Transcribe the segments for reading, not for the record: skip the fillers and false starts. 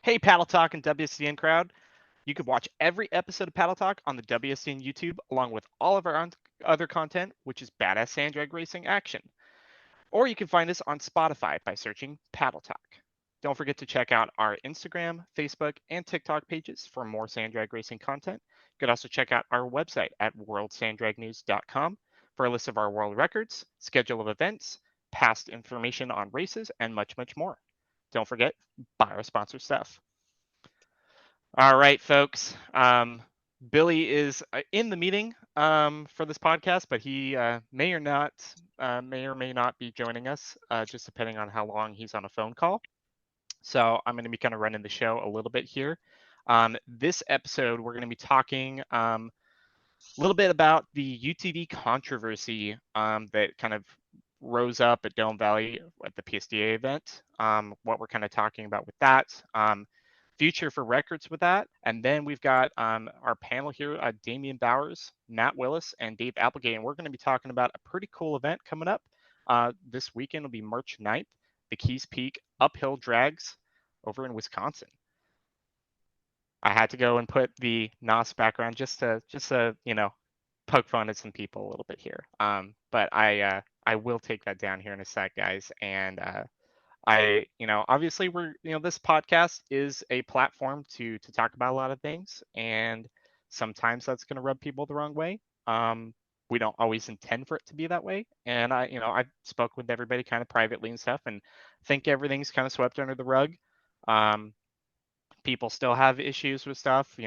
Hey, Paddle Talk and WSCN crowd. You can watch every episode of Paddle Talk on the WSCN YouTube, along with all of our other content, which is badass sand drag racing action. Or you can find us on Spotify by searching Paddle Talk. Don't forget to check out our Instagram, Facebook, and TikTok pages for more sand drag racing content. You can also check out our website at worldsandragnews.com for a list of our world records, schedule of events, past information on races, and much, much more. Don't forget, buy our sponsor stuff. All right, folks. Billy is in the meeting for this podcast, but he may or may not be joining us, just depending on how long he's on a phone call. So I'm going to be kind of running the show a little bit here. This episode, we're going to be talking a little bit about the UTV controversy that kind of rose up at Dome Valley at the PSDA event. What we're kind of talking about with that. Future for records with that. And then we've got our panel here, Damian Bowers, Matt Willis, and Dave Applegate. And we're going to be talking about a pretty cool event coming up. This weekend will be March 9th, the Keys Peak Uphill Drags over in Wisconsin. I had to go and put the NOS background just to poke fun at some people a little bit here. But I will take that down here in a sec, guys. And obviously this podcast is a platform to talk about a lot of things, and sometimes that's going to rub people the wrong way. We don't always intend for it to be that way. And I spoke with everybody kind of privately and stuff, and think everything's kind of swept under the rug. People still have issues with stuff.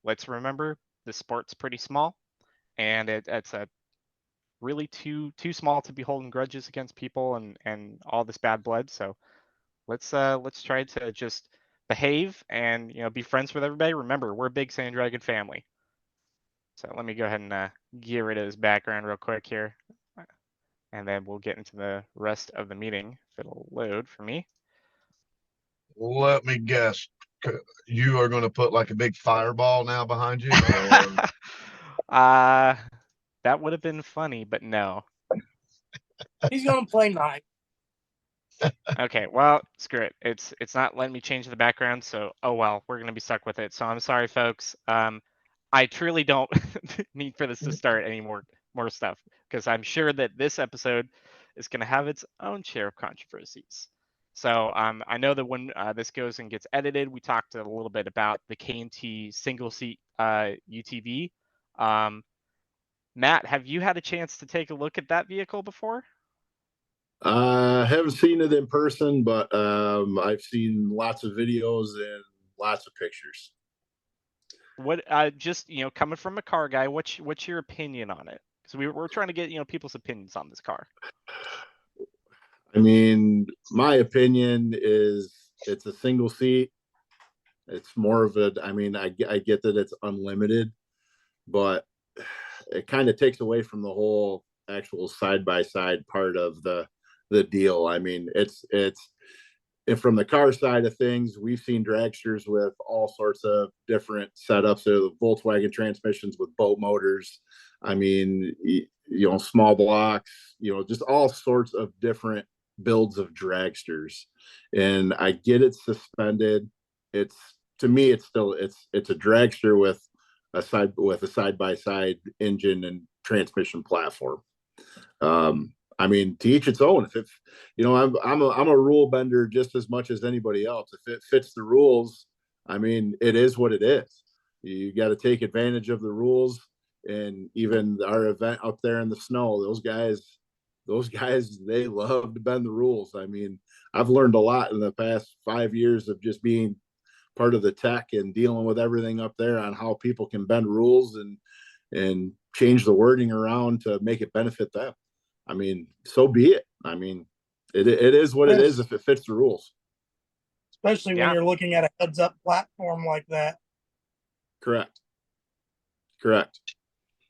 Let's remember the sport's pretty small, and it's a really too small to be holding grudges against people and all this bad blood. So let's try to just behave and be friends with everybody. Remember, we're a big Sand Dragon family. So let me go ahead and get rid of this background real quick here, and then we'll get into the rest of the meeting if it'll load for me. Let me guess. You are going to put like a big fireball now behind you? That would have been funny, but no. He's going to play nice. Okay, well, screw it. It's not letting me change the background, so oh well, we're gonna be stuck with it. So I'm sorry, folks. I truly don't need for this to start any more stuff, because I'm sure that this episode is gonna have its own share of controversies. So I know that when this goes and gets edited, we talked a little bit about the K&T single seat UTV. Matt, have you had a chance to take a look at that vehicle before? I haven't seen it in person, but I've seen lots of videos and lots of pictures. What just coming from a car guy, what's your opinion on it? Because we're trying to get people's opinions on this car. I mean, my opinion is it's a single seat. It's more of a, I mean, I get that it's unlimited, but it kind of takes away from the whole actual side by side part of the deal. I mean, it's and from the car side of things, we've seen dragsters with all sorts of different setups of Volkswagen transmissions with boat motors. I mean, small blocks, just all sorts of different builds of dragsters. And I get it suspended. It's, to me, it's still it's a dragster with a side by side engine and transmission platform. I mean, to each its own. If it, I'm a rule bender just as much as anybody else. If it fits the rules, I mean, it is what it is. You got to take advantage of the rules. And even our event up there in the snow, those guys, they love to bend the rules. I mean, I've learned a lot in the past 5 years of just being part of the tech and dealing with everything up there on how people can bend rules and change the wording around to make it benefit them. I mean, so be it. I mean, it is what it is if it fits the rules. Especially when you're looking at a heads-up platform like that. Correct.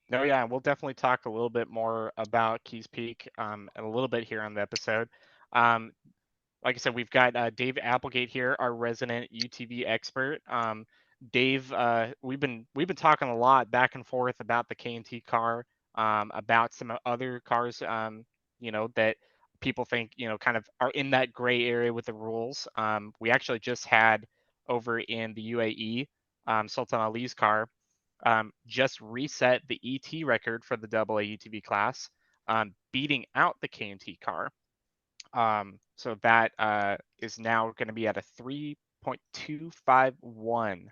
No, yeah, we'll definitely talk a little bit more about Keys Peak and a little bit here on the episode. Like I said, we've got Dave Applegate here, our resident UTV expert. Dave, we've been talking a lot back and forth about the K&T car, about some other cars, that people think kind of are in that gray area with the rules. We actually just had over in the UAE, Sultan Ali's car, just reset the ET record for the AA UTV class, beating out the K&T car. So that is now going to be at a 3.251.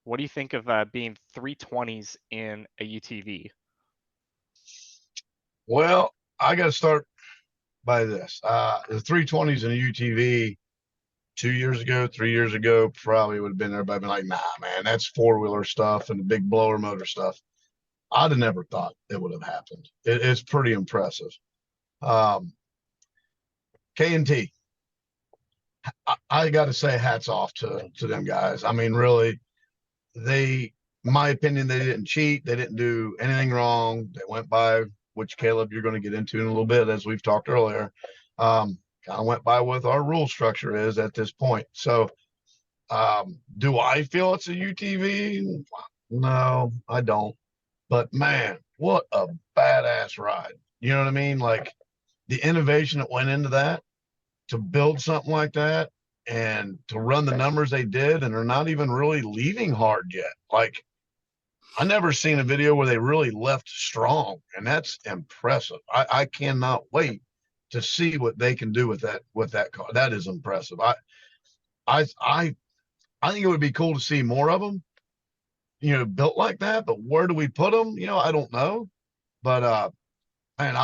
What do you think of being 320s in a UTV? Well, I got to start by this. The 320s in a UTV 2 years ago, 3 years ago, probably would have been everybody been like, nah, man, that's four-wheeler stuff and the big blower motor stuff. I'd have never thought it would have happened. It's pretty impressive. K&T, I got to say hats off to them guys. I mean, really, in my opinion, they didn't cheat. They didn't do anything wrong. They went by, which Caleb, you're going to get into in a little bit, as we've talked earlier. Kind of went by what our rule structure is at this point. So, do I feel it's a UTV? No, I don't. But man, what a badass ride. You know what I mean? Like the innovation that went into that to build something like that and to run the numbers they did, and they're not even really leaving hard yet. Like I never seen a video where they really left strong, and that's impressive. I cannot wait to see what they can do with that car. That is impressive. I think it would be cool to see more of them, built like that. But where do we put them? I don't know. But man,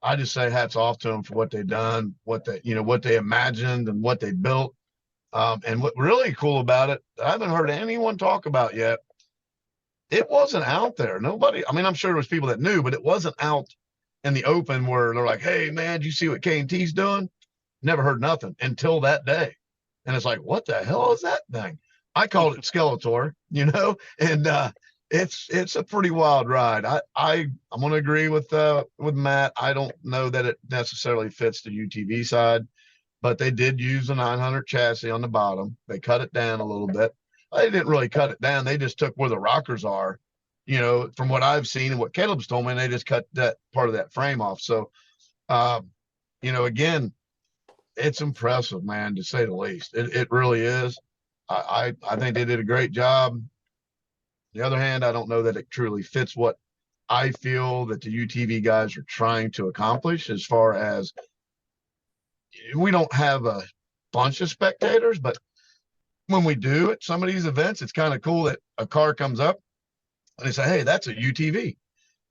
I just say hats off to them for what they've done, what they imagined and what they built. And what really cool about it, I haven't heard anyone talk about yet. It wasn't out there. Nobody. I mean, I'm sure there was people that knew, but it wasn't out in the open where they're like, "Hey, man, did you see what K&T's doing?" Never heard nothing until that day. And it's like, what the hell is that thing? I called it Skeletor, and it's a pretty wild ride. I'm gonna agree with Matt. I don't know that it necessarily fits the UTV side, but they did use a 900 chassis on the bottom. They cut it down a little bit. They didn't really cut it down. They just took where the rockers are, from what I've seen and what Caleb's told me, and they just cut that part of that frame off. So, again, it's impressive, man, to say the least. It really is. I think they did a great job. On the other hand, I don't know that it truly fits what I feel that the UTV guys are trying to accomplish, as far as we don't have a bunch of spectators, but when we do at some of these events, it's kind of cool that a car comes up and they say, "Hey, that's a UTV."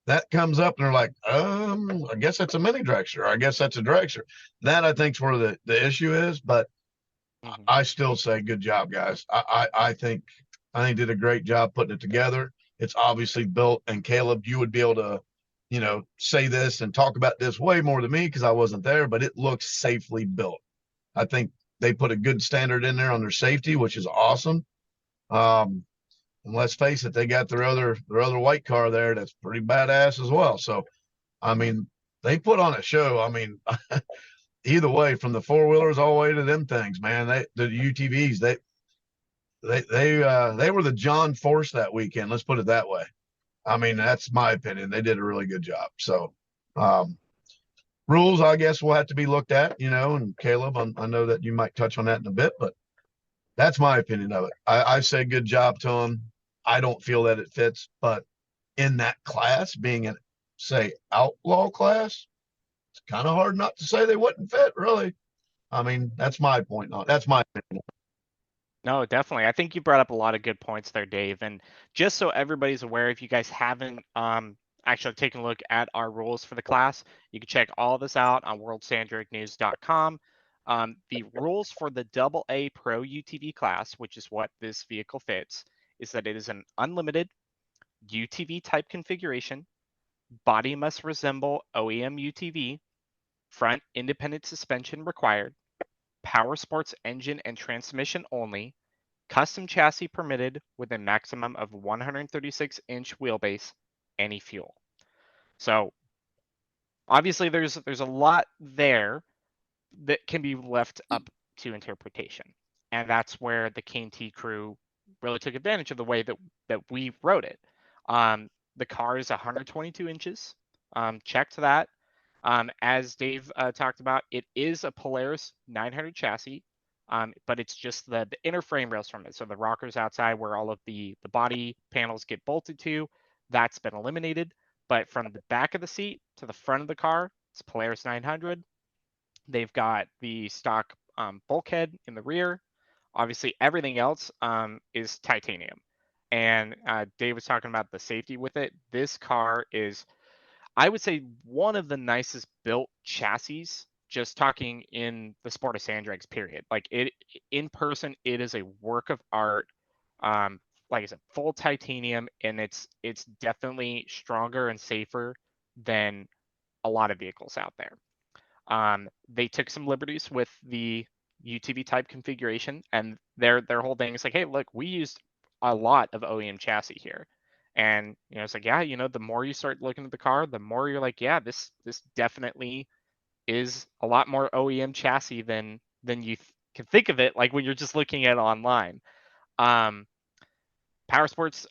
That comes up and they're like, I guess that's a mini dragster, or I guess that's a dragster. That I think's where the issue is, but I still say good job, guys. I think did a great job putting it together. It's obviously built, and Caleb, you would be able to, say this and talk about this way more than me because I wasn't there, but it looks safely built. I think they put a good standard in there on their safety, which is awesome. And let's face it, they got their other white car there that's pretty badass as well. So, I mean, they put on a show. I mean, either way, from the four-wheelers all the way to them things, man. The UTVs, they were the John Force that weekend. Let's put it that way. I mean, that's my opinion. They did a really good job. So, rules, I guess, will have to be looked at, and Caleb, I know that you might touch on that in a bit, but that's my opinion of it. I say good job to them. I don't feel that it fits, but in that class, being an, say, outlaw class, it's kind of hard not to say they wouldn't fit, really. I mean, that's my point. That's my opinion. No, definitely. I think you brought up a lot of good points there, Dave. And just so everybody's aware, if you guys haven't actually taken a look at our rules for the class, you can check all this out on worldsanddragnews.com. The rules for the AA Pro UTV class, which is what this vehicle fits, is that it is an unlimited UTV type configuration. Body must resemble OEM UTV. Front independent suspension required. Power sports engine and transmission only. Custom chassis permitted with a maximum of 136-inch wheelbase. Any fuel. So obviously there's a lot there that can be left up to interpretation, and that's where the K&T crew really took advantage of the way that we wrote it. The car is 122 inches. Checked that. As Dave talked about, it is a Polaris 900 chassis. but it's just the inner frame rails from it. So the rockers outside where all of the body panels get bolted to, that's been eliminated. But from the back of the seat to the front of the car, it's Polaris 900. They've got the stock bulkhead in the rear. Obviously, everything else is titanium. And Dave was talking about the safety with it. This car is, I would say, one of the nicest built chassis, just talking in the sport of sand drags, period. Like it in person, it is a work of art. Like I said, full titanium, and it's definitely stronger and safer than a lot of vehicles out there. They took some liberties with the UTV type configuration, and their whole thing is like, hey, look, we used a lot of OEM chassis here. And it's like, yeah, the more you start looking at the car, the more you're like, yeah, this definitely is a lot more OEM chassis than you can think of it, like when you're just looking at it online. Power Sports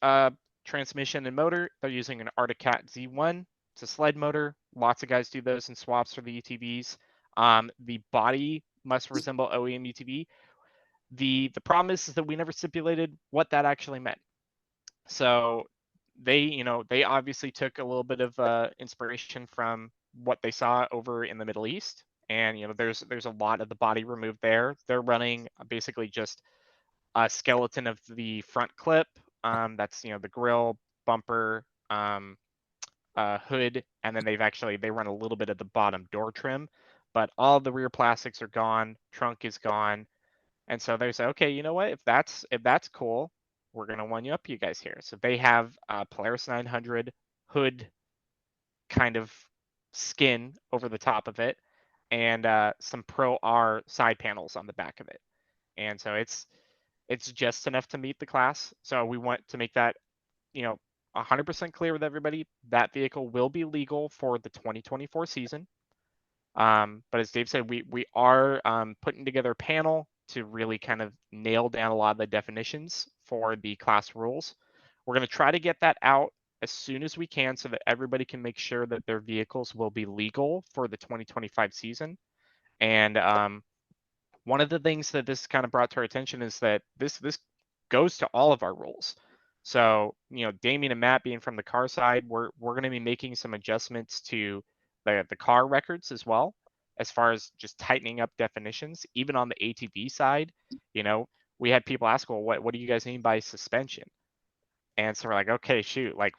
transmission and motor, they're using an Arctic Cat Z1. It's a sled motor. Lots of guys do those in swaps for the UTVs. The body must resemble OEM UTV. The problem is that we never stipulated what that actually meant. So they obviously took a little bit of inspiration from what they saw over in the Middle East, and there's a lot of the body removed there. They're running basically just a skeleton of the front clip. That's the grill, bumper, hood, and then they run a little bit of the bottom door trim, but all the rear plastics are gone. Trunk is gone, and so they say, okay, you know what? If that's cool, we're gonna one you up, you guys here. So they have a Polaris 900 hood kind of skin over the top of it, and some Pro R side panels on the back of it, and so it's just enough to meet the class. So we want to make that 100% clear with everybody. That vehicle will be legal for the 2024 season. But as Dave said, we are putting together a panel to really kind of nail down a lot of the definitions for the class rules. We're going to try to get that out as soon as we can so that everybody can make sure that their vehicles will be legal for the 2025 season. And one of the things that this kind of brought to our attention is that this goes to all of our rules. So, Damian and Matt being from the car side, we're going to be making some adjustments to the car records as well, as far as just tightening up definitions. Even on the ATV side, we had people ask, well, what do you guys mean by suspension? And so we're like, okay, shoot, like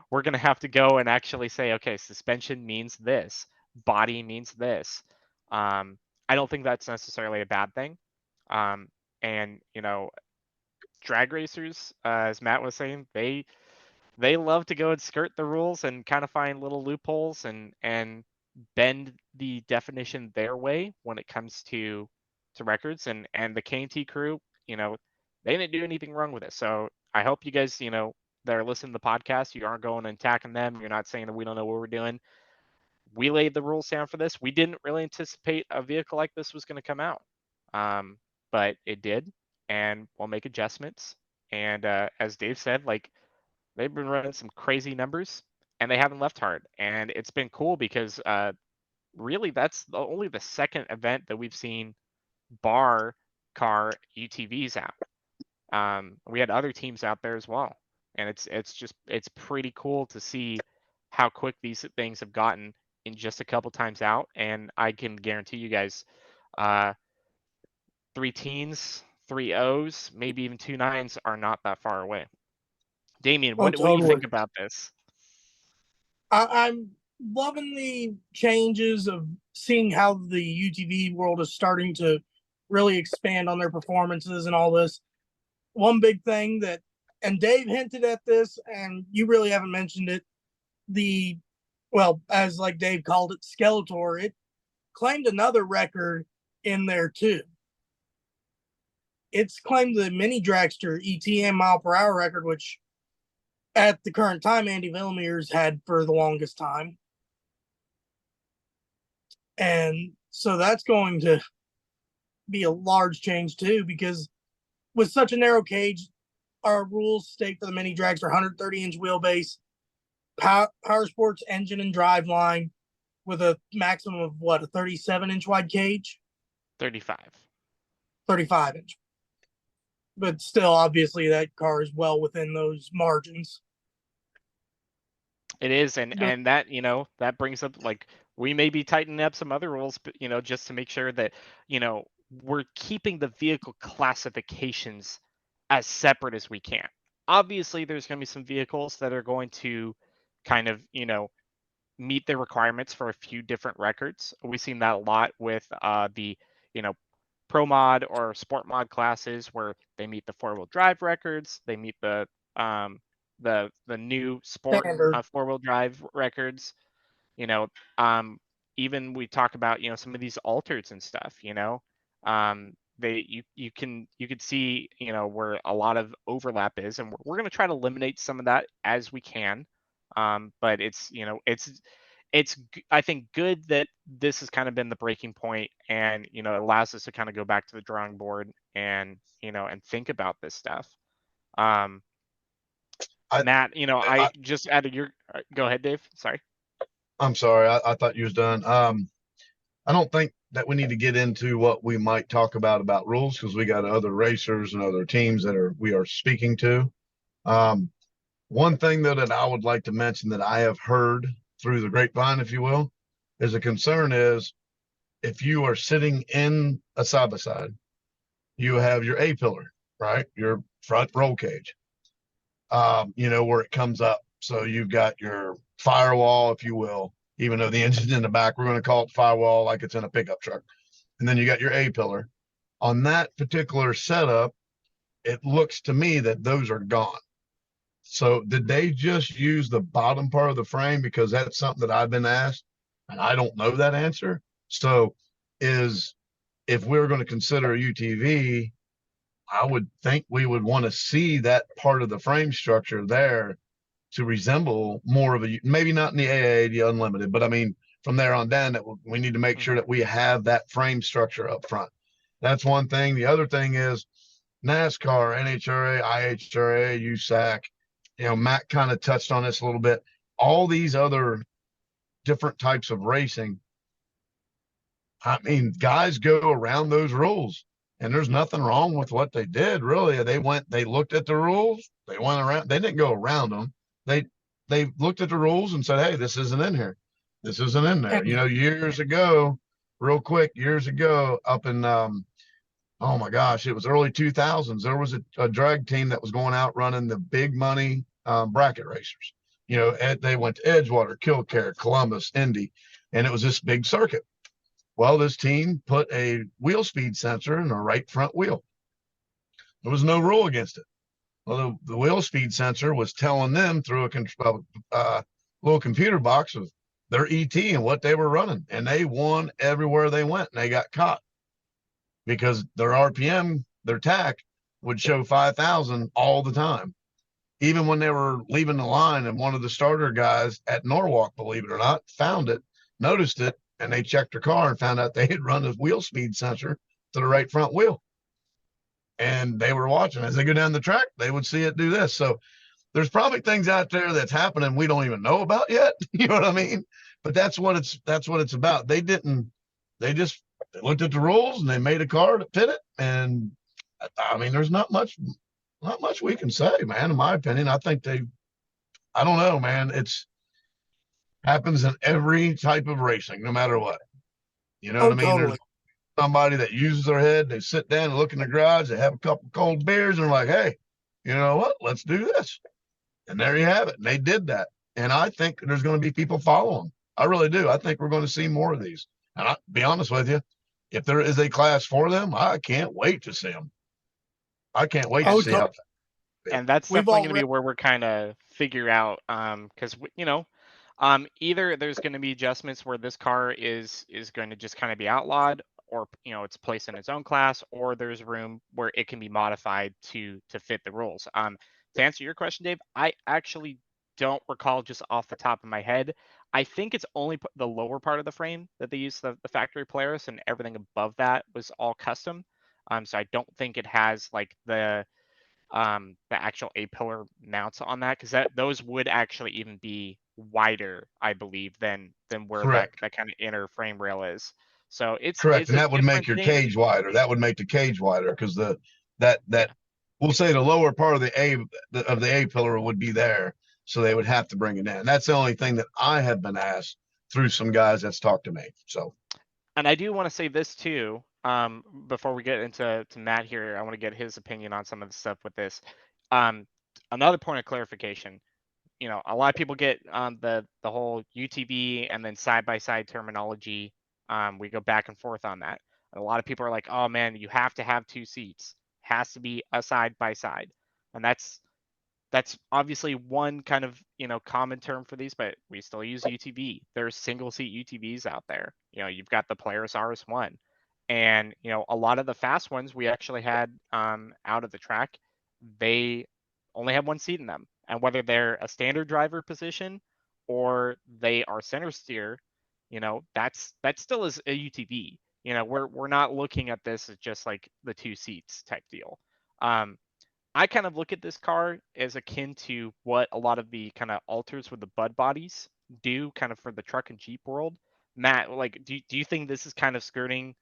we're going to have to go and actually say, okay, suspension means this, body means this. I don't think that's necessarily a bad thing. And drag racers, as Matt was saying, they love to go and skirt the rules and kind of find little loopholes and bend the definition their way when it comes to records. And the K&T crew, they didn't do anything wrong with it. So I hope you guys, that are listening to the podcast, you aren't going and attacking them. You're not saying that we don't know what we're doing. We laid the rules down for this. We didn't really anticipate a vehicle like this was going to come out, but it did, and we'll make adjustments. And as Dave said, like they've been running some crazy numbers, and they haven't left hard. And it's been cool because really that's only the second event that we've seen bar car UTVs out. We had other teams out there as well, and it's pretty cool to see how quick these things have gotten in just a couple times out. And I can guarantee you guys, 3 teens, 3 O's, maybe even 2 9s are not that far away. Damian, what do you think about this? I'm loving the changes of seeing how the UTV world is starting to really expand on their performances and all this. One big thing that, and Dave hinted at this, and you really haven't mentioned it, as like Dave called it, Skeletor, it claimed another record in there too. It's claimed the mini dragster ETM mile per hour record, which at the current time Andy Villemier's had for the longest time. And so that's going to be a large change too, because with such a narrow cage, our rules state for the mini drags are 130-inch wheelbase, power sports engine and drive line with a maximum of a 37-inch wide cage? 35. 35-inch. But still, obviously, that car is well within those margins. It is, and But that that brings up like we may be tightening up some other rules, but just to make sure that we're keeping the vehicle classifications as separate as we can. Obviously, there's going to be some vehicles that are going to kind of meet the requirements for a few different records. We've seen that a lot with the pro mod or sport mod classes where they meet the 4-wheel drive records, they meet the new sport standard. 4-wheel drive records. you know um Even we talk about some of these alters and stuff. They you could see where a lot of overlap is, and we're going to try to eliminate some of that as we can. But I think good that this has kind of been the breaking point, and it allows us to kind of go back to the drawing board and and think about this stuff. um I, Matt, I I just added your go ahead, Dave. Sorry. I'm sorry. I thought you was done. I don't think that we need to get into what we might talk about rules, because we got other racers and other teams that we are speaking to. One thing though that I would like to mention that I have heard through the grapevine, if you will, is a concern is if you are sitting in a side by side, you have your A pillar, right? Your front roll cage, where it comes up. So you've got your firewall, if you will, even though the engine's in the back, we're going to call it firewall like it's in a pickup truck. And then you got your A pillar. On that particular setup, it looks to me that those are gone. So did they just use the bottom part of the frame? Because that's something that I've been asked, and I don't know that answer. So if we're going to consider a UTV, I would think we would want to see that part of the frame structure there to resemble more of a, maybe not in the AA, the unlimited, but I mean, from there on down, that we need to make sure that we have that frame structure up front. That's one thing. The other thing is NASCAR, NHRA, IHRA, USAC. Matt kind of touched on this a little bit. All these other different types of racing, I mean, guys go around those rules, and there's nothing wrong with what they did, really. They looked at the rules, they went around, they didn't go around them. They looked at the rules and said, hey, this isn't in here. This isn't in there. Years ago, real quick, years ago, up in oh my gosh, it was early 2000s. There was a drag team that was going out running the big money bracket racers. They went to Edgewater, Killcare, Columbus, Indy, and it was this big circuit. Well, this team put a wheel speed sensor in the right front wheel. There was no rule against it. Well, the wheel speed sensor was telling them through a little computer box of their ET and what they were running, and they won everywhere they went, and they got caught because their RPM, their TAC, would show 5,000 all the time. Even when they were leaving the line, and one of the starter guys at Norwalk, believe it or not, found it, noticed it, and they checked their car and found out they had run a wheel speed sensor to the right front wheel. And they were watching as they go down the track, they would see it do this. So there's probably things out there that's happening we don't even know about yet. You know what I mean? But that's what it's about. They just looked at the rules and they made a car to fit it. And I mean, there's not much we can say, man. In my opinion, I think I don't know, man. It's happens in every type of racing, no matter what. You know what I mean? Totally. There's somebody that uses their head. They sit down and look in the garage. They have a couple cold beers and they're like, hey, you know what? Let's do this. And there you have it. And they did that. And I think there's going to be people following. I really do. I think we're going to see more of these. And I'll be honest with you, if there is a class for them, I can't wait to see them. I can't wait to see how. And that's We've definitely going to be already where we're kind of figure out, because either there's going to be adjustments where this car is going to just kind of be outlawed, or it's placed in its own class, or there's room where it can be modified to fit the rules. To answer your question, Dave, I actually don't recall just off the top of my head. I think it's only the lower part of the frame that they used the factory Polaris, and everything above that was all custom. So I don't think it has like the actual A-pillar mounts on that, because those would actually even be wider, I believe, than where that kind of inner frame rail is. So Correct, it's and a that would make different your thing. cage wider. That would make the cage wider because that Yeah. we'll say the lower part of the A pillar would be there, so they would have to bring it in. That's the only thing that I have been asked through some guys that's talked to me. So, And I do want to say this too. Before we get into Matt here, I want to get his opinion on some of the stuff with this. Um, Another point of clarification. A lot of people get the whole UTV and then side by side terminology. We go back and forth on that. And a lot of people are like, "Oh man, you have to have two seats. Has to be a side by side," and that's obviously one kind of common term for these, but we still use UTV. There's single seat UTVs out there. You've got the Polaris RS1, and a lot of the fast ones we actually had out of the track, they only have one seat in them, and whether they're a standard driver position or they are center steer, that still is a UTV. We're not looking at this as just like the two seats type deal. I kind of look at this car as akin to what a lot of the kind of alters with the bud bodies do kind of for the truck and Jeep world. Matt, like, do you think this is kind of skirting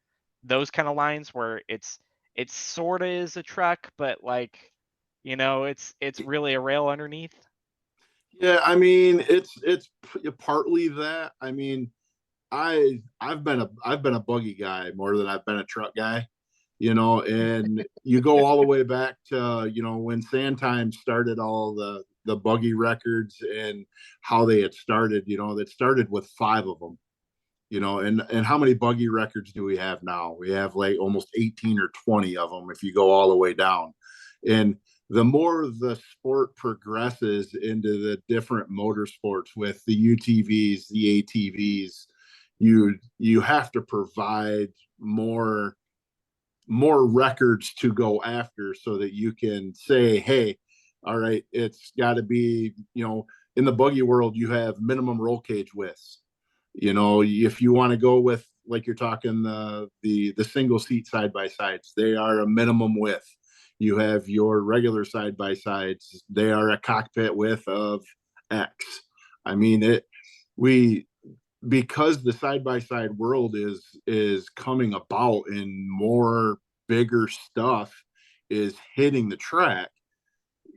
those kind of lines where it's sort of is a truck, but like, it's really a rail underneath? Yeah, I mean, it's partly that. I mean, I've been a buggy guy more than I've been a truck guy, and you go all the way back to, when Sandtime started all the buggy records and how they had started, that started with 5 of them, and how many buggy records do we have now? We have like almost 18 or 20 of them if you go all the way down. And the more the sport progresses into the different motorsports with the UTVs, the ATVs, you have to provide more records to go after so that you can say, hey, all right, it's got to be, in the buggy world, you have minimum roll cage widths. If you want to go with, like you're talking, the single seat side by sides, they are a minimum width. You have your regular side by sides, they are a cockpit width of X. I mean, we because the side by side world is coming about and more bigger stuff is hitting the track.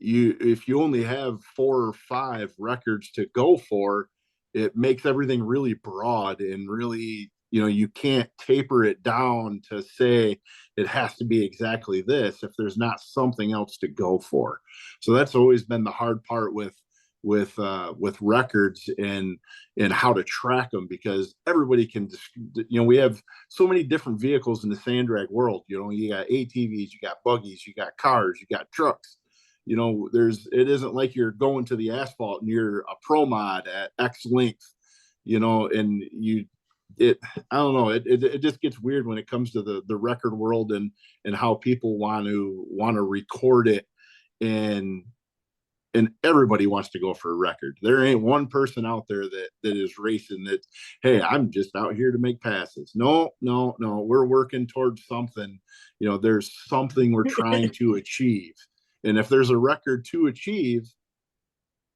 If you only have 4 or 5 records to go for, it makes everything really broad and really, you can't taper it down to say it has to be exactly this if there's not something else to go for. So that's always been the hard part with records and how to track them, because everybody can we have so many different vehicles in the sand drag world. You got ATVs, you got buggies, you got cars, you got trucks. It isn't like you're going to the asphalt and you're a pro mod at X length, and I don't know, it just gets weird when it comes to the record world and how people want to record it, and everybody wants to go for a record. There ain't one person out there that is racing that, hey, I'm just out here to make passes. No, we're working towards something. There's something we're trying to achieve. And if there's a record to achieve,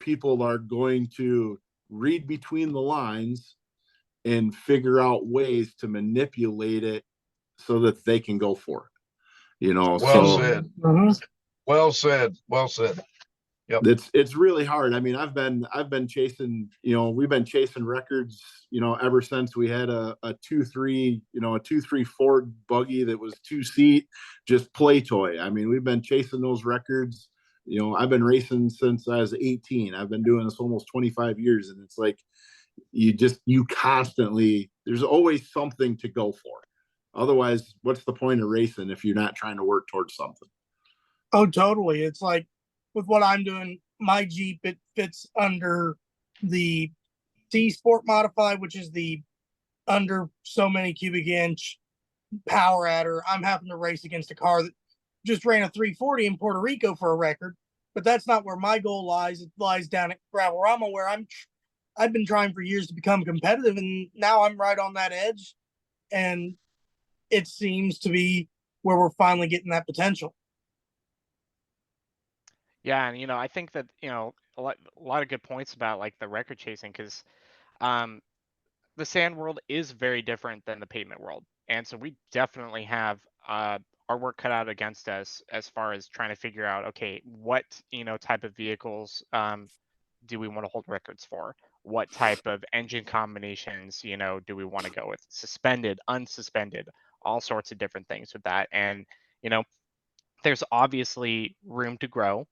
people are going to read between the lines and figure out ways to manipulate it so that they can go for it. well So said. Mhm. Well said. Well said. Yep. It's really hard. I mean, I've been chasing, we've been chasing records, ever since we had a 2.3, a 2.3 Ford buggy that was 2-seat, just play toy. I mean, we've been chasing those records. I've been racing since I was 18. I've been doing this almost 25 years, and it's like you constantly, there's always something to go for. Otherwise, what's the point of racing if you're not trying to work towards something? Oh, totally. It's like with what I'm doing, my Jeep, it fits under the C Sport Modified, which is the under so many cubic inch power adder. I'm having to race against a car that just ran a 340 in Puerto Rico for a record, but that's not where my goal lies. It lies down at Gravelrama, where I've been trying for years to become competitive, and now I'm right on that edge, and it seems to be where we're finally getting that potential. Yeah, and I think that a lot of good points about like the record chasing, because um the sand world is very different than the pavement world, and so we definitely have our work cut out against us as far as trying to figure out, okay, what type of vehicles do we want to hold records for? What type of engine combinations do we want to go with? Suspended, unsuspended, all sorts of different things with that, and you know there's obviously room to grow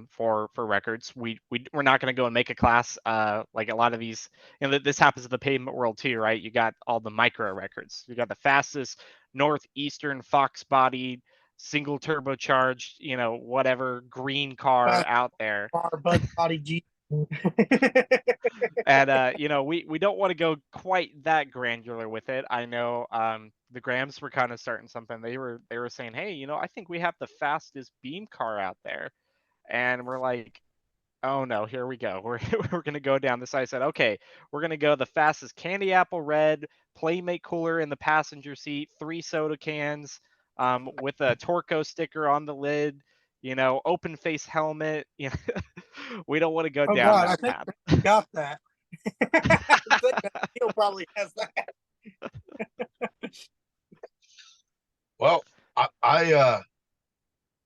for records. We're not going to go and make a class like a lot of these. This happens in the pavement world too, right? You got all the micro records. You got the fastest northeastern fox bodied single turbocharged, whatever green car out there. Car, Bud Body Jeep. And we don't want to go quite that granular with it. I know the Grams were kind of starting something. They were saying, hey, I think we have the fastest beam car out there, and we're like, oh no, here we go. We're gonna go down this. I said, okay, we're gonna go the fastest candy apple red Playmate cooler in the passenger seat, 3 soda cans, with a Torco sticker on the lid. Open face helmet. We don't want to go Oh down God, I that think path. I got that. I think that Neil probably has that. Well,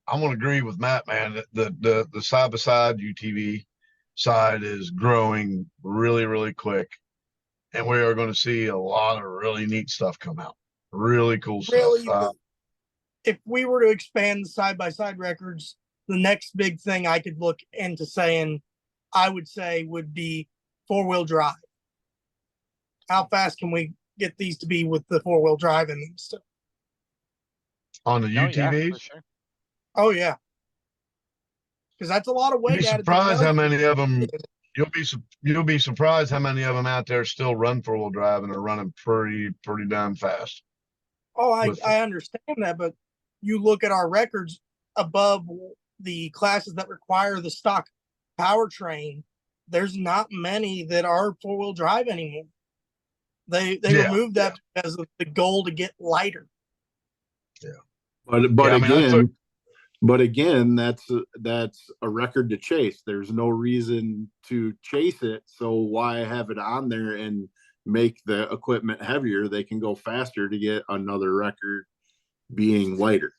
I'm gonna agree with Matt, man. The side by side UTV side is growing really, really quick, and we are going to see a lot of really neat stuff come out. Really cool Really, stuff. if we were to expand the side by side records, the next big thing I could look into saying, I would say, would be 4-wheel drive. How fast can we get these to be with the 4-wheel drive in them stuff? On the Oh, yeah, UTVs, for sure. Oh yeah, because that's a lot of you'll weight be added. surprised how many of them. You'll be surprised how many of them out there still run 4-wheel drive and are running pretty damn fast. Oh, I understand that, but you look at our records above the classes that require the stock powertrain. There's not many that are 4-wheel drive anymore. They removed that as the goal to get lighter. Yeah, but yeah, again, that's a record to chase. There's no reason to chase it, so why have it on there and make the equipment heavier? They can go faster to get another record being lighter.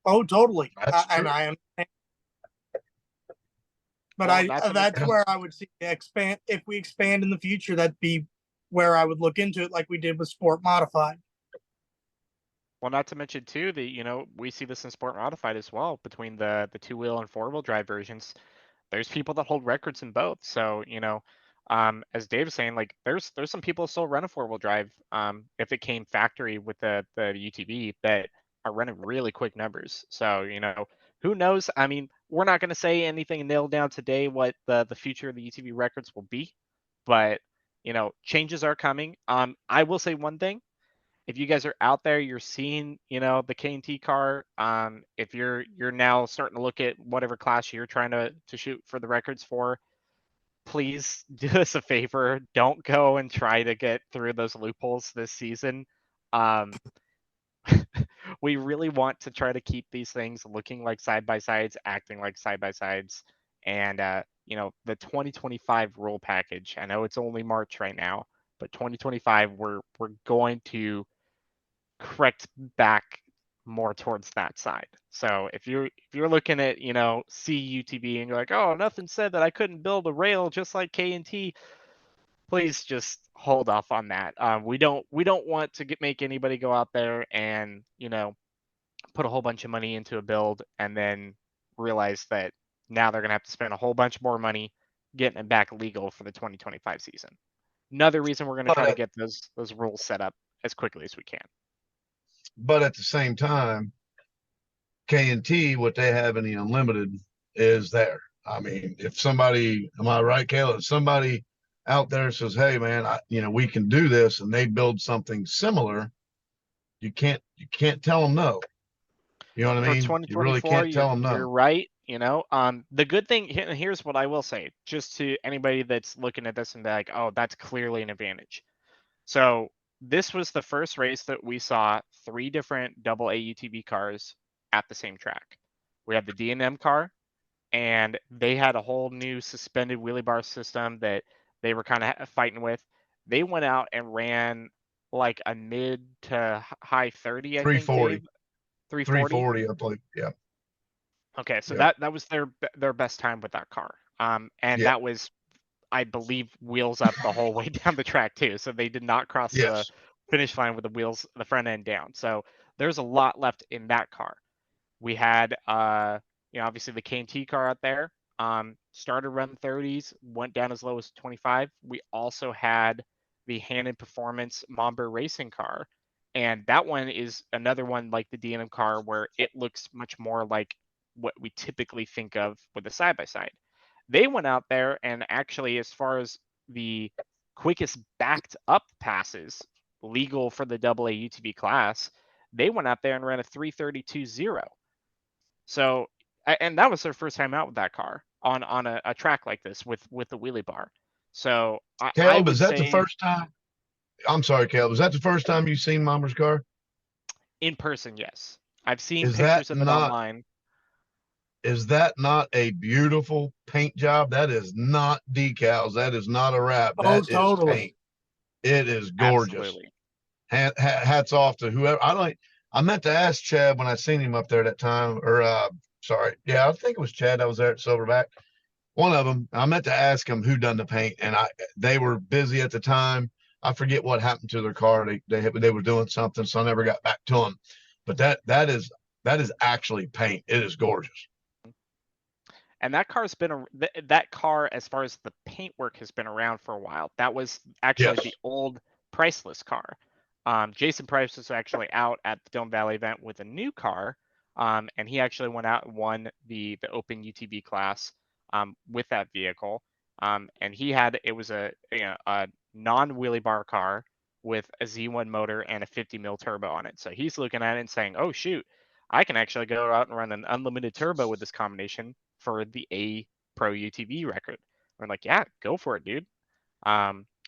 Oh, totally. and I am. But Well, that's where I would see expand. If we expand in the future, that'd be where I would look into it, like we did with Sport Modified. Well, not to mention too that we see this in Sport Modified as well, between the 2-wheel and 4-wheel drive versions. There's people that hold records in both. So as Dave was saying, like there's some people still run a 4-wheel drive if it came factory with the UTV that are running really quick numbers. So who knows? I mean, we're not going to say anything nailed down today what the future of the UTV records will be, but changes are coming. I will say one thing: if you guys are out there, you're seeing, the K&T car. If you're now starting to look at whatever class you're trying to shoot for the records for, please do us a favor. Don't go and try to get through those loopholes this season. We really want to try to keep these things looking like side by sides, acting like side by sides, and the 2025 rule package. I know it's only March right now, but 2025 we're going to correct back more towards that side. So if you're looking at CUTV and you're like, oh, nothing said that I couldn't build a rail just like K&T, please just hold off on that. We don't want to make anybody go out there and put a whole bunch of money into a build and then realize that now they're gonna have to spend a whole bunch more money getting it back legal for the 2025 season. Another reason we're gonna try to get those rules set up as quickly as we can. But at the same time, K&T, what they have in the unlimited is there. I mean, if somebody, am I right, Kayla? If somebody out there says, hey man, we can do this, and they build something similar, you can't tell them no. You know what I mean? You really can't tell them no. You're right. The good thing, here's what I will say, just to anybody that's looking at this and be like, oh, that's clearly an advantage. So this was the first race that we saw 3 different AA UTV cars at the same track. We had the D&M car, and they had a whole new suspended wheelie bar system that they were kind of fighting with. They went out and ran like a mid to high 30, I think, 340. Dave. 340. 340, I believe. Yeah. Okay, so Yeah. that was their best time with that car. And Yeah. that was, I believe, wheels up the whole way down the track too. So they did not cross the Yes. finish line with the front end down. So there's a lot left in that car. We had obviously the K&T car out there. Started run 30s, went down as low as 25. We also had the K&T Performance Mamba racing car, and that one is another one like the D&M car where it looks much more like what we typically think of with a side by side. They went out there and actually, as far as the quickest backed up passes legal for the AA UTV class, they went out there and ran a 3:32.0. So, and that was their first time out with that car on a track like this with the wheelie bar. So I Caleb, would is that the say first time? I'm sorry, Caleb. Is that the first time you've seen Mama's car? in person, yes. I've seen Is that pictures of it not online. is that not a beautiful paint job? That is not decals. That is not a wrap. Oh, That is totally. paint. It is gorgeous. Absolutely. Hats off to whoever. I meant to ask Chad when I seen him up there that time, or sorry, yeah, I think it was Chad that was there at Silverback. One of them. I meant to ask him who done the paint, and they were busy at the time. I forget what happened to their car. They were doing something, so I never got back to them. But that is actually paint. It is gorgeous. And that car's been that car, as far as the paintwork, has been around for a while. That was actually Yes. the old Priceless car. Jason Price was actually out at the Dome Valley event with a new car, and he actually went out and won the Open UTV class with that vehicle. And it was a non wheelie bar car with a Z1 motor and a 50 mil turbo on it. So he's looking at it and saying, "Oh shoot, I can actually go out and run an unlimited turbo with this combination for the A Pro UTV record." We're like, "Yeah, go for it, dude."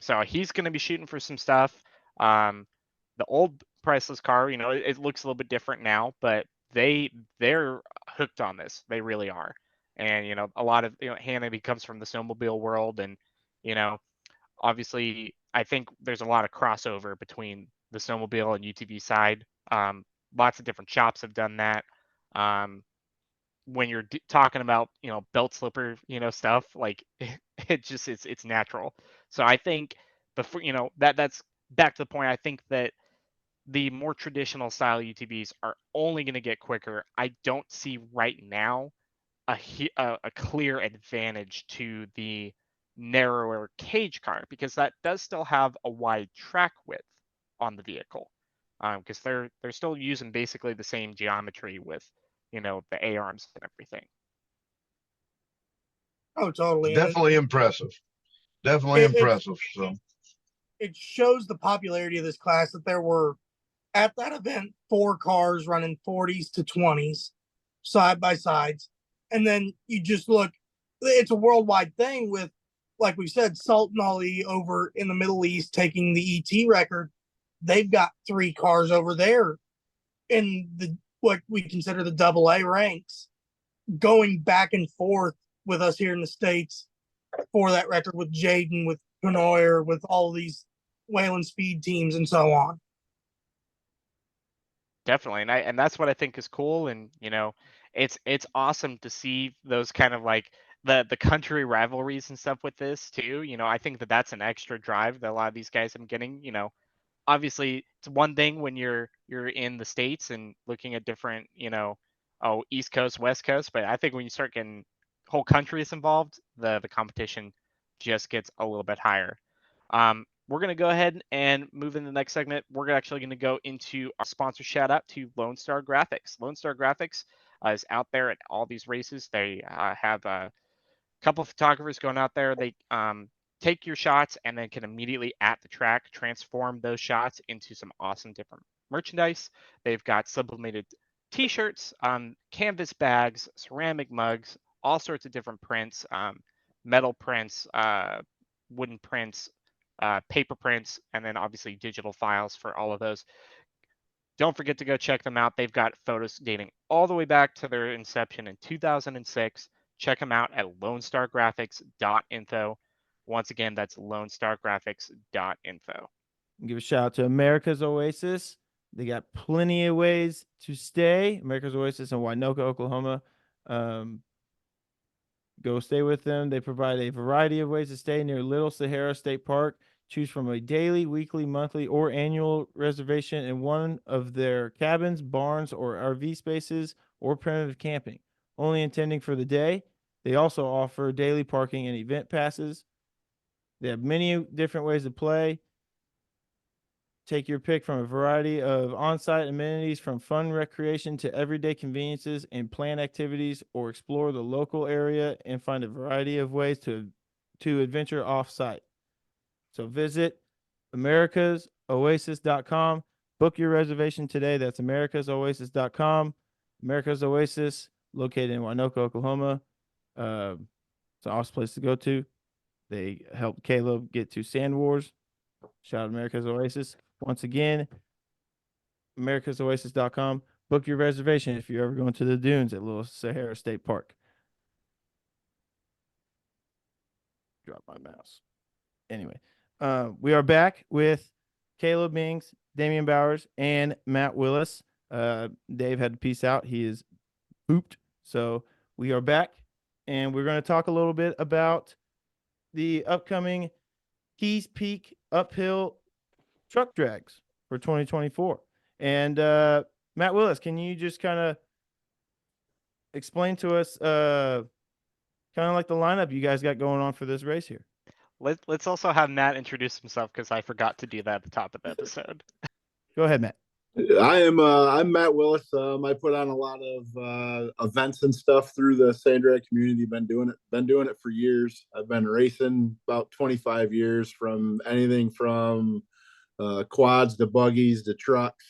So he's going to be shooting for some stuff. The old Priceless car, it looks a little bit different now, but they're hooked on this. They really are. And a lot of Hannity comes from the snowmobile world, and you know, obviously, I think there's a lot of crossover between the snowmobile and UTV side. Lots of different shops have done that. When you're talking about belt slipper stuff, like it's natural. So I think before that's back to the point. I think that the more traditional style UTVs are only going to get quicker. I don't see right now a clear advantage to the narrower cage car, because that does still have a wide track width on the vehicle, because they're still using basically the same geometry with the A arms and everything. Oh, totally. And Definitely impressive. Definitely impressive. So it shows the popularity of this class that there were at that event 4 cars running 40s to 20s side by sides. And then you just look, it's a worldwide thing with, like we said, Sultan Ali over in the Middle East taking the ET record. They've got 3 cars over there in what we consider the AA ranks, going back and forth with us here in the States for that record, with Jaden, with Penoyer, with all these Whalen speed teams and so on. Definitely, and that's what I think is cool, and it's awesome to see those kind of like the country rivalries and stuff with this too. I think that's an extra drive that a lot of these guys are getting. Obviously it's one thing when you're in the States and looking at different, East Coast, West Coast, but I think when you start getting whole countries involved, the competition just gets a little bit higher. We're going to go ahead and move in the next segment. We're actually going to go into our sponsor shout out to Lone Star Graphics. Lone Star Graphics is out there at all these races. They have a couple of photographers going out there. They take your shots and then can immediately at the track transform those shots into some awesome different merchandise. They've got sublimated t-shirts, canvas bags, ceramic mugs, all sorts of different prints, metal prints, wooden prints, paper prints, and then obviously digital files for all of those. Don't forget to go check them out. They've got photos dating all the way back to their inception in 2006. Check them out at lonestargraphics.info. Once again, that's lonestargraphics.info. Give a shout out to America's Oasis. They got plenty of ways to stay. America's Oasis in Winoka, Oklahoma. Go stay with them. They provide a variety of ways to stay near Little Sahara State Park. Choose from a daily, weekly, monthly, or annual reservation in one of their cabins, barns, or RV spaces, or primitive camping. Only intending for the day. They also offer daily parking and event passes. They have many different ways to play. Take your pick from a variety of on-site amenities, from fun recreation to everyday conveniences and planned activities, or explore the local area and find a variety of ways to adventure off-site. So visit americasoasis.com. Book your reservation today. That's americasoasis.com. America's Oasis, located in Winoka, Oklahoma. It's an awesome place to go to. They helped Caleb get to Sand Wars. Shout out America's Oasis. Once again, americasoasis.com. Book your reservation if you're ever going to the dunes at Little Sahara State Park. Drop my mouse. Anyway, we are back with Caleb Mings, Damian Bowers, and Matt Willis. Dave had to peace out. He is pooped. So we are back, and we're going to talk a little bit about the upcoming Keys Peak uphill truck drags for 2024. And Matt Willis, can you just kind of explain to us kind of like the lineup you guys got going on for this race here? Let's also have Matt introduce himself, because I forgot to do that at the top of the episode. Go ahead, Matt. I'm Matt Willis. I put on a lot of events and stuff through the sand drag community. Been doing it for years. I've been racing about 25 years, from anything from quads to buggies to trucks.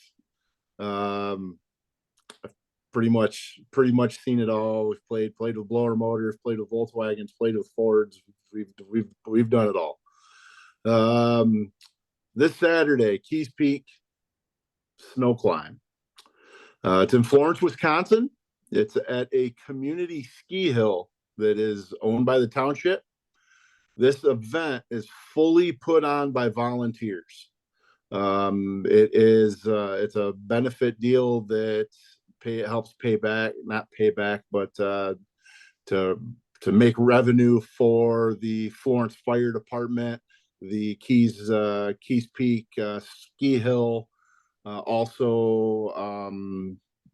I've pretty much seen it all. We've played with blower motors, played with Volkswagens, played with Fords. We've done it all. This Saturday, Keys Peak snow climb. It's in Florence, Wisconsin. It's at a community ski hill that is owned by the township. This event is fully put on by volunteers. It's a benefit deal that helps pay back, not pay back, but to make revenue for the Florence Fire Department, the Keys Peak ski hill, also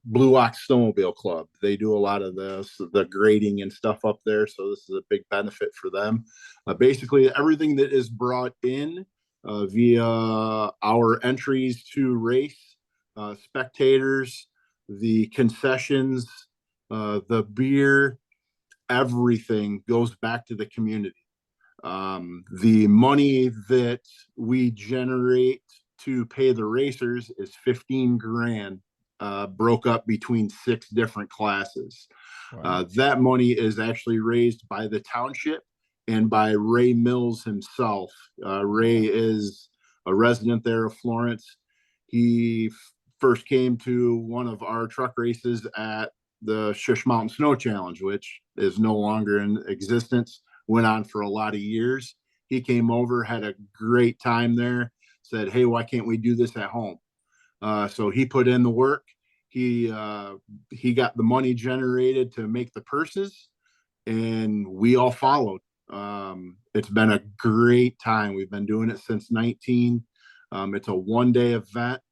Blue Ox Snowmobile Club. They do a lot of the grading and stuff up there, so this is a big benefit for them. Basically, everything that is brought in via our entries to race, spectators, the concessions, the beer, everything goes back to the community. The money that we generate to pay the racers is 15 grand, broke up between 6 different classes. Wow. That money is actually raised by the township and by Ray Mills himself. Ray is a resident there of Florence. He first came to one of our truck races at the Shush Mountain Snow Challenge, which is no longer in existence, went on for a lot of years. He came over, had a great time there, said, hey, why can't we do this at home? So he put in the work. He got the money generated to make the purses, and we all followed. It's been a great time. We've been doing it since 19. It's a one-day event.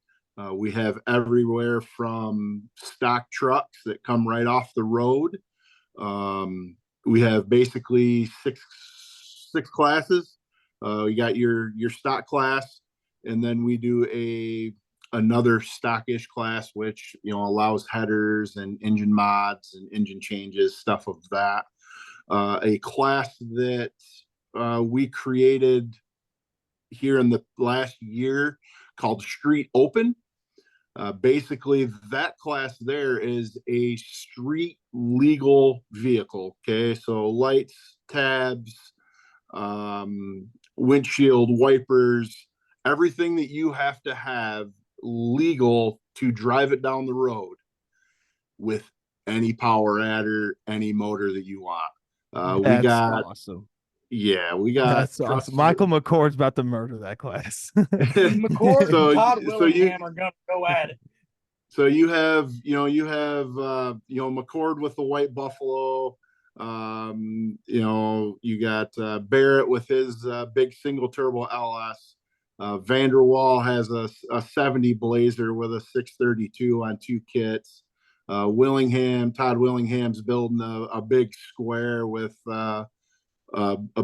We have everywhere from stock trucks that come right off the road. We have basically six classes. You got your stock class, and then we do another stockish class, which allows headers and engine mods and engine changes, stuff of that. A class that we created here in the last year called Street Open. Basically, that class there is a street legal vehicle. Okay, so lights, tabs, windshield wipers, everything that you have to have legal to drive it down the road with any power adder, any motor that you want. That's awesome. Yeah, we got That's trucks. awesome. Michael McCord's about to murder that class. McCord So- and Todd so Willingham are going to go at it. So you have McCord with the white Buffalo. You got Barrett with his big single turbo LS. Vanderwall has a 70 Blazer with a 632 on 2 kits. Todd Willingham's building a big square with a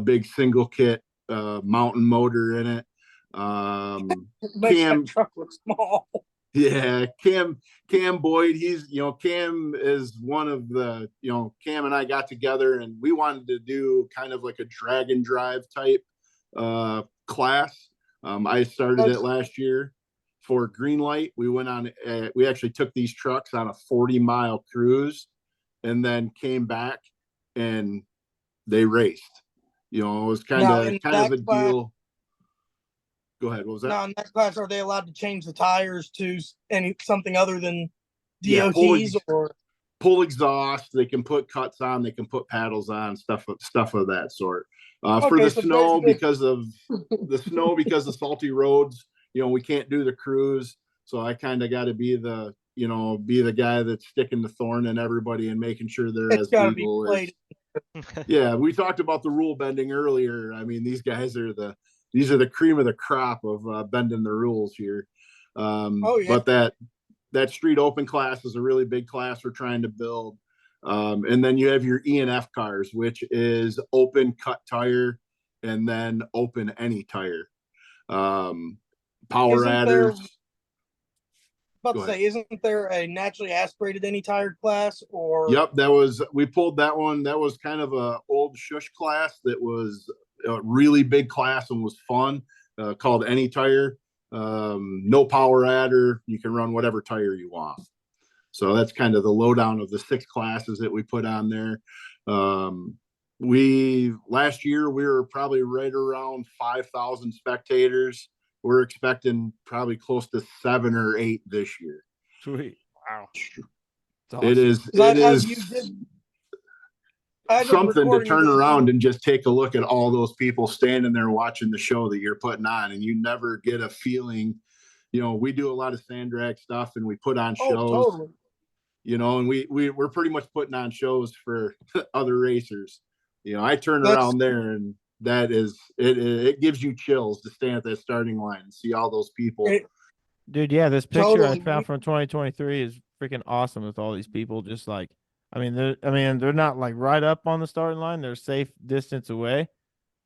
big single kit mountain motor in it. Makes Cam- that truck look small. Yeah, Cam Boyd, Cam is one of the, Cam and I got together and we wanted to do kind of like a drag and drive type class. I started it last year for Greenlight. We went on, we actually took these trucks on a 40-mile cruise and then came back and they raced. It was kind of a deal. Go ahead. What was that? Now, in that class, are they allowed to change the tires to something other than Yeah, DOTs or pull exhaust? They can put cuts on. They can put paddles on. Stuff of that sort. For the so snow, basically- because of salty roads, we can't do the cruise. So I kind of got to be the guy that's sticking the thorn in everybody and making sure they're it's as got to be legal as. played? Yeah, we talked about the rule bending earlier. I mean, these guys are the cream of the crop of bending the rules here. But that street open class is a really big class we're trying to build. And then you have your E&F cars, which is open cut tire and then open any tire. Power adders. Isn't there a naturally aspirated any tire class or? Yep, we pulled that one. That was kind of a old shush class that was a really big class and was fun, called any tire. No power adder. You can run whatever tire you want. So that's kind of the lowdown of the 6 classes that we put on there. Last year we were probably right around 5,000 spectators. We're expecting probably close to 7 or 8 this year. Sweet. Wow. Awesome. It is something to turn around and just take a look at all those people standing there watching the show that you're putting on, and you never get a feeling. We do a lot of sand drag stuff and we put on shows. Totally. And we're pretty much putting on shows for other racers. I turn around there and that is it gives you chills to stand at that starting line and see all those people. Dude, yeah, this picture I found from 2023 is freaking awesome with all these people just like, they're not like right up on the starting line, they're safe distance away.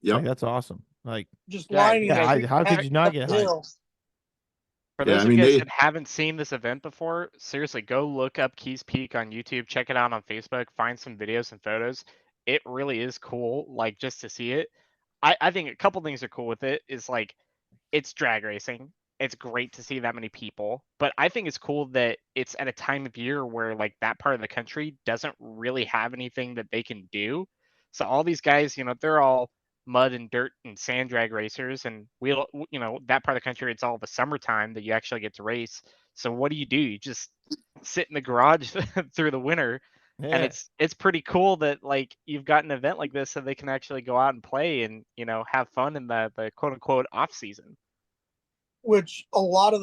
Yep. Like, that's awesome. Like, just lining how could you not get hyped? For those of you guys that haven't seen this event before, seriously, go look up Keys Peak on YouTube, check it out on Facebook, find some videos and photos. It really is cool, like, just to see it. I think a couple things are cool with it is like it's drag racing. It's great to see that many people, but I think it's cool that it's at a time of year where like that part of the country doesn't really have anything that they can do. So all these guys, they're all mud and dirt and sand drag racers, and that part of the country, it's all the summertime that you actually get to race. So what do? You just sit in the garage through the winter. Yeah. And it's pretty cool that like you've got an event like this so they can actually go out and play and have fun in the quote unquote off season. Which a lot of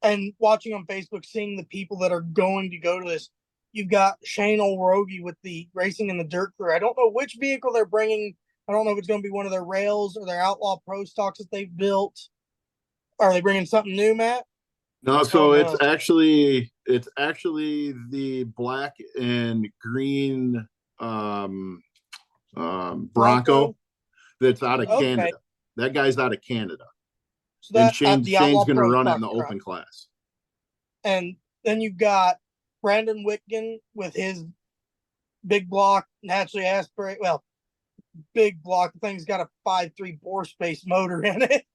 and watching on Facebook, seeing the people that are going to go to this, you've got Shane Olrogi with the Racing in the Dirt crew. I don't know which vehicle they're bringing. I don't know if it's going to be one of their rails or their Outlaw Pro stocks that they've built. Are they bringing something new, Matt? No, so it's actually the black and green Bronco that's out of Canada. That guy's out of Canada. So and Shane's going to run it in the open class. And then you've got Brandon Whitgen with his big block, naturally aspirated. Well, big block. The thing's got a 5.3 bore space motor in it.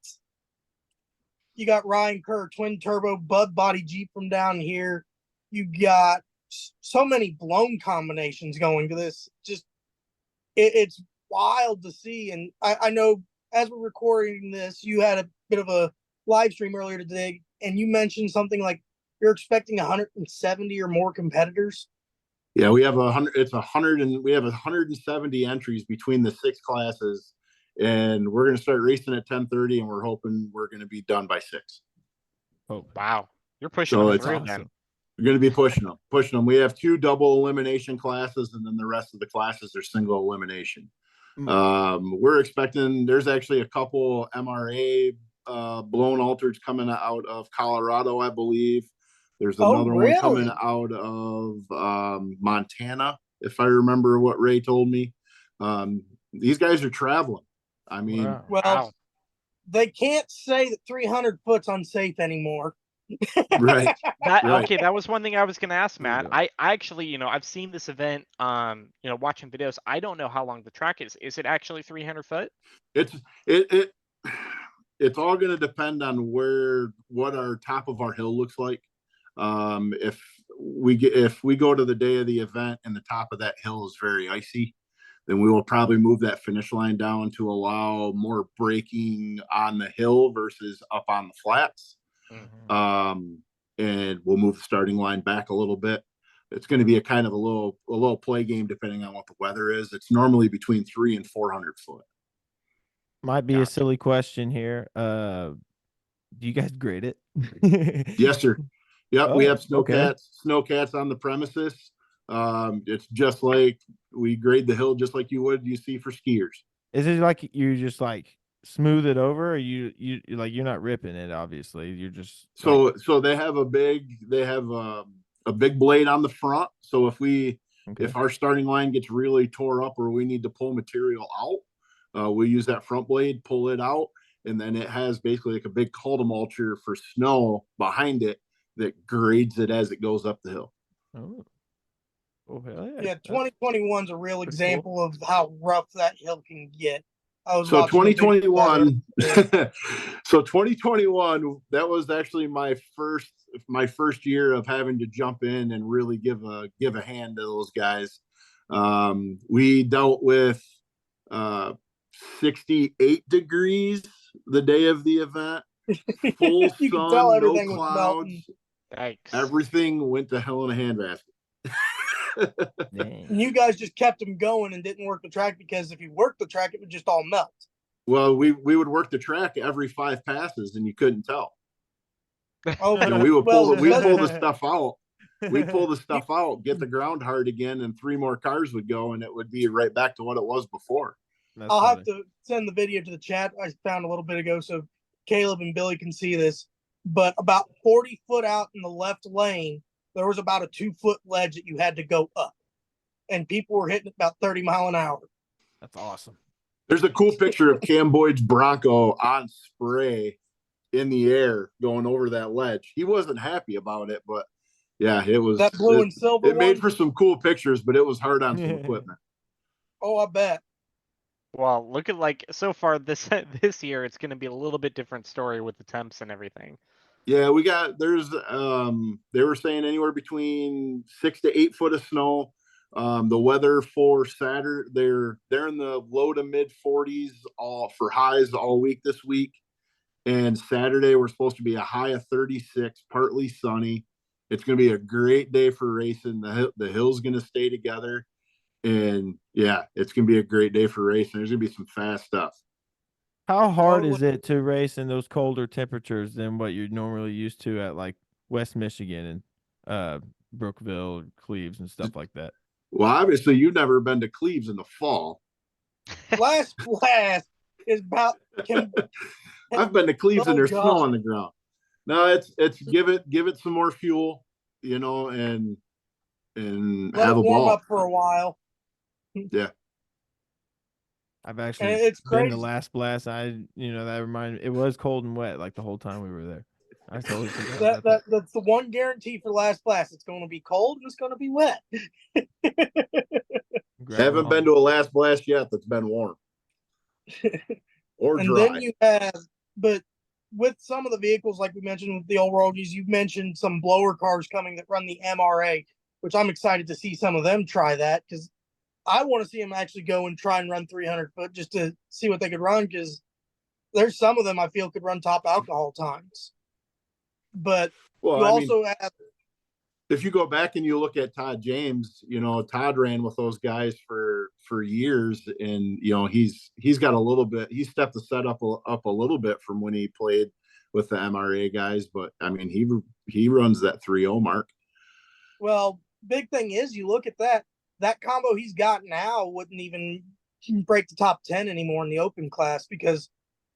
You got Ryan Kerr, twin turbo Bud body Jeep from down here. You got so many blown combinations going to this. Just it's wild to see. And I know as we're recording this, you had a bit of a live stream earlier today, and you mentioned something like you're expecting 170 or more competitors. Yeah, we have 100. It's 100, and we have 170 entries between the 6 classes. and we're going to start racing at 10:30, and we're hoping we're going to be done by 6. Oh, Wow. You're pushing So them it's through awesome. then. We're going to be pushing them. We have 2 double elimination classes, and then the rest of the classes are single elimination. We're expecting, there's actually a couple MRA blown altereds coming out of Colorado, I believe. There's another one coming out of Montana, if I remember what Ray told me. These guys are traveling. I mean, wow. Well, they can't say that 300 foot's unsafe anymore. right. That Right. okay, that was one thing I was gonna ask, There you Matt. go. I actually, I've seen this event, watching videos. I don't know how long the track is. Is it actually 300 foot? It's all going to depend on what our top of our hill looks like. If we go to the day of the event and the top of that hill is very icy, then we will probably move that finish line down to allow more braking on the hill versus up on the flats. And we'll move the starting line back a little bit. It's going to be a little play game depending on what the weather is. It's normally between 300 and 400 foot. Might be a Gotcha. silly question here. Do you guys grade it? Yes, sir. Yep, we Oh, have okay. snowcats on the premises. It's just like we grade the hill just like you see for skiers. Is it like you just like smooth it over, or you like you're not ripping it? Obviously, you're just like, So they have a big blade on the front. So okay. if our starting line gets really tore up or we need to pull material out, we use that front blade, pull it out, and then it has basically like a big cultimulture for snow behind it that grades it as it goes up the hill. Oh, hell yeah. Yeah, 2021's a real Pretty cool. example of how rough that hill can get. I was So watching a video of 2021, that. so 2021, that was actually my first year of having to jump in and really give a hand to those guys. We dealt with 68 degrees the day of the event, full You could sun, tell no everything was clouds. melting. Yikes. Everything went to hell in a handbasket. Dang. And you guys just kept them going and didn't work the track, because if you worked the track, it would just all melt. Well, we would work the track every 5 passes, and you couldn't tell. Oh, And we would pull well, the stuff out. We'd pull the stuff out, get the ground hard again, and 3 more cars would go, and it would be right back to what it was before. That's I'll funny. have to send the video to the chat I found a little bit ago so Caleb and Billy can see this. But about 40 foot out in the left lane, there was about a 2-foot ledge that you had to go up. And people were hitting about 30 mile an hour. That's awesome. There's a cool picture of Cam Boyd's Bronco on spray in the air going over that ledge. He wasn't happy about it, but yeah, it was That blue and silver It made one? for some cool pictures, but it was hard on some equipment. Oh, I bet. Well, look at like so far this year, it's going to be a little bit different story with the temps and everything. Yeah, they were saying anywhere between 6 to 8 foot of snow. The weather for Saturday, they're in the low to mid 40s all for highs all week this week. And Saturday we're supposed to be a high of 36, partly sunny. It's going to be a great day for racing. The hill's going to stay together, and yeah, it's going to be a great day for racing. There's going to be some fast stuff. How hard is it to race in those colder temperatures than what you're normally used to at like West Michigan and Brookville, Cleves, and stuff like that? Well, obviously you've never been to Cleves in the fall. Last blast is about. I've been to Cleves and there's God. snow on the ground. No, it's give it some more fuel, and Let have it a warm ball. up for a while. Yeah. I've actually It's been crazy. the last blast. That reminded me. It was cold and wet like the whole time we were there. I totally forgot about that. That's the one guarantee for Last Blast. It's going to be cold and it's going to be wet. Haven't been to a Last Blast yet that's been warm or And dry. then you have, but with some of the vehicles, like we mentioned with the old roadies, you've mentioned some blower cars coming that run the MRA, which I'm excited to see some of them try that, because I want to see them actually go and try and run 300 foot just to see what they could run, because there's some of them I feel could run top alcohol times. But Well, you also have, if you go back and you look at Todd James, Todd ran with those guys for for years, and he's got a little bit. He stepped the setup up a little bit from when he played with the MRA guys, but I mean he runs that 3.0 mark. Well, big thing is you look at that combo he's got now wouldn't even break the top 10 anymore in the open class, because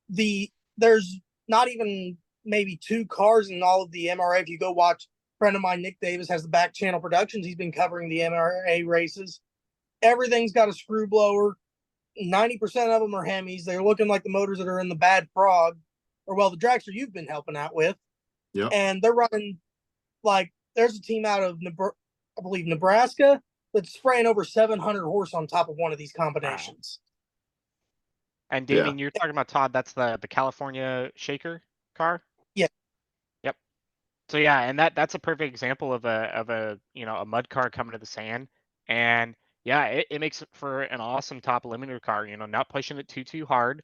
there's not even maybe 2 cars in all of the MRA. If you go watch, a friend of mine, Nick Davis, has the Back Channel Productions. He's been covering the MRA races. Everything's got a screw blower. 90% of them are Hemis. They're looking like the motors that are in the Bad Frog, or well, the dragster you've been helping out with. Yeah. And they're running, like, there's a team out of, I believe, Nebraska that's spraying over 700 horse on top of one of these combinations. Wow. And Damian, you're talking about, Todd, that's the California Shaker car? Yeah. Yep. So yeah, and that's a perfect example of a a mud car coming to the sand. And yeah, it makes for an awesome top limiter car, not pushing it too hard.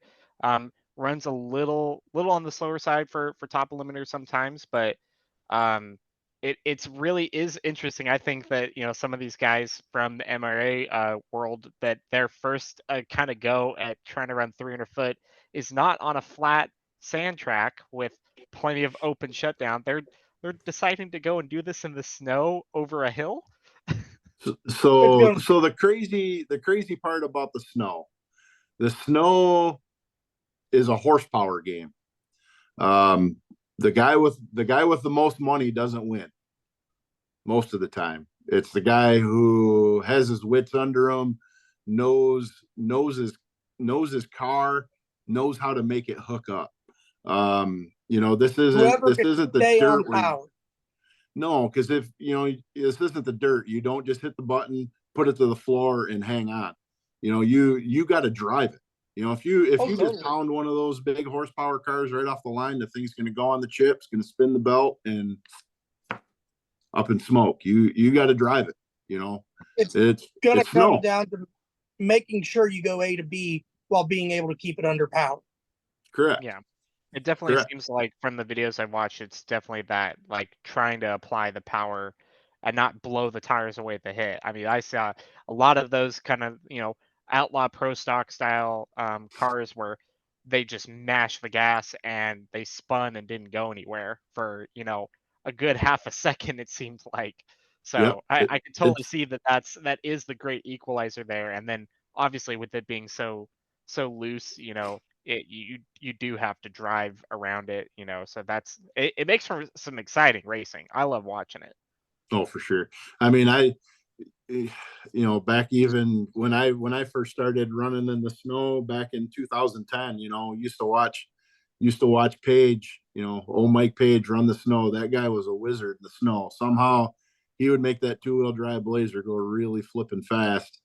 Runs a little on the slower side for top limiter sometimes, but it's really is interesting. I think that some of these guys from the MRA world, that their first kind of go at trying to run 300 foot is not on a flat sand track with plenty of open shutdown. They're deciding to go and do this in the snow over a hill. So the crazy part about the snow is a horsepower game. The guy with the most money doesn't win most of the time. It's the guy who has his wits under him, knows his car, knows how to make it hook up. This isn't the dirt. No, because if this isn't the dirt, you don't just hit the button, put it to the floor, and hang on. You got to drive it. If you just pound one of those big horsepower cars right off the line, the thing's going to go on the chips, going to spin the belt, and up in smoke. You got to drive it. It's going to come down to making sure you go A to B while being able to keep it under power. Correct. Yeah. It definitely seems like, from the videos I've watched, it's definitely that, like, trying to apply the power and not blow the tires away at the hit. I mean, I saw a lot of those kind of, outlaw pro stock style cars where they just mashed the gas and they spun and didn't go anywhere for, a good half a second, it seemed like. So I can totally see that is the great equalizer there. And then obviously with it being so loose, you do have to drive around it, so it makes for some exciting racing. I love watching it. Oh, for sure. I mean, back even when I first started running in the snow back in 2010, used to watch Page, old Mike Page run the snow. That guy was a wizard in the snow. Somehow he would make that 2-wheel drive Blazer go really flipping fast,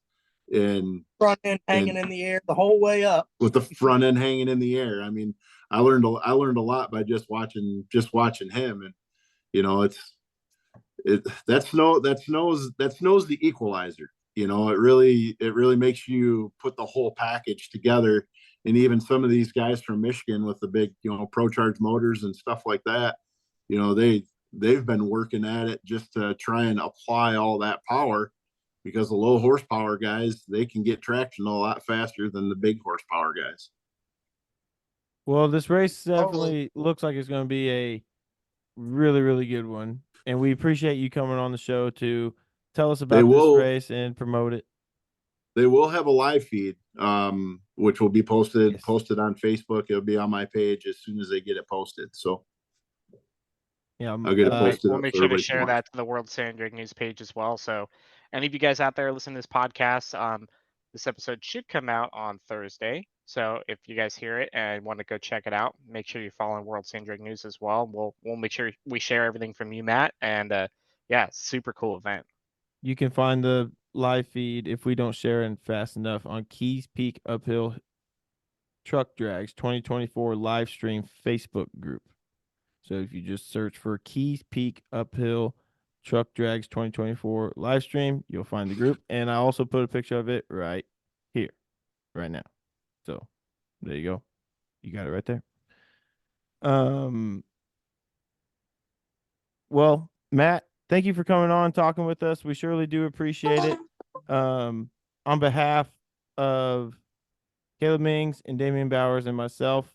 and front end hanging in the air the whole way up, with the front end hanging in the air. I mean, I learned a lot by just watching him. And that snow's the equalizer. It really makes you put the whole package together. And even some of these guys from Michigan with the big Pro Charge motors and stuff like that, they've been working at it just to try and apply all that power, because the low horsepower guys, they can get traction a lot faster than the big horsepower guys. Well, this race definitely looks like it's going to be a really, really good one. And we appreciate you coming on the show to tell us about this race and promote it. They will have a live feed, which will be posted on Facebook. It'll be on my page as soon as they get it posted. So yeah, I'll get it posted. We'll make sure to share that to the World Sand Drag News page as well. So any of you guys out there listening to this podcast, this episode should come out on Thursday. So if you guys hear it and want to go check it out, make sure you're following World Sand Drag News as well. We'll make sure we share everything from you, Matt. And super cool event. You can find the live feed, if we don't share it fast enough, on Keys Peak Uphill Truck Drags 2024 live stream Facebook group. So if you just search for Keys Peak Uphill Truck Drags 2024 live stream, you'll find the group. And I also put a picture of it right here, right now. So there you go. You got it right there. Well, Matt, thank you for coming on, talking with us. We surely do appreciate it. On behalf of Caleb Mings and Damian Bowers and myself.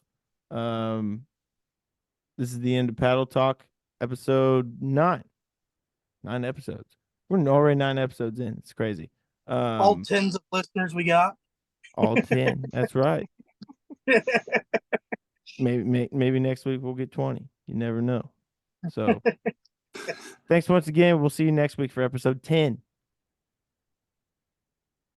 This is the end of Paddle Talk, episode 9. 9 episodes. We're already 9 episodes in. It's crazy. All tens of listeners we got. All 10. That's right. Maybe next week we'll get 20. You never know. So thanks once again. We'll see you next week for episode 10.